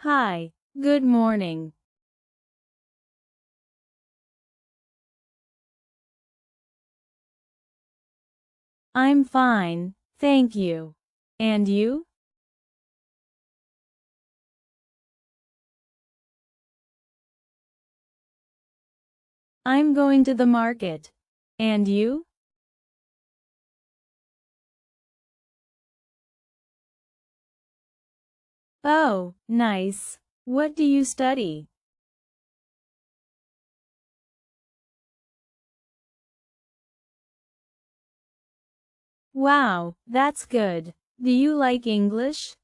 Hi, good morning. I'm fine, thank you. And you? I'm going to the market. And you? Oh, nice. What do you study? Wow, that's good. Do you like English?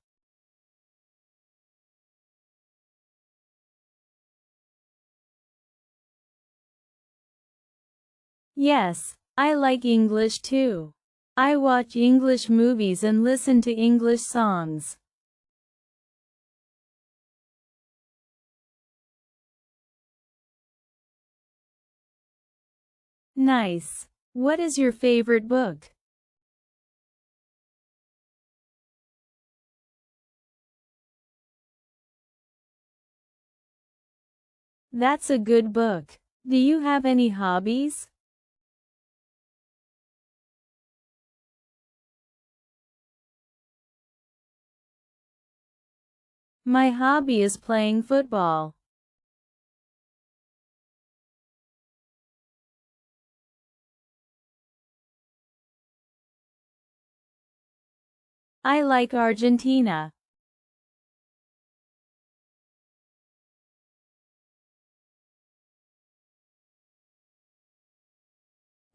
Yes, I like English too. I watch English movies and listen to English songs. Nice. What is your favorite book? That's a good book. Do you have any hobbies? My hobby is playing football. I like Argentina.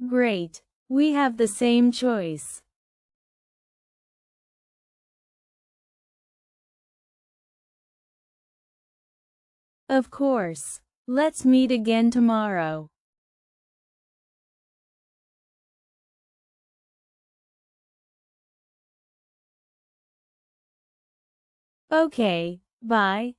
Great. We have the same choice. Of course. Let's meet again tomorrow. Okay, bye.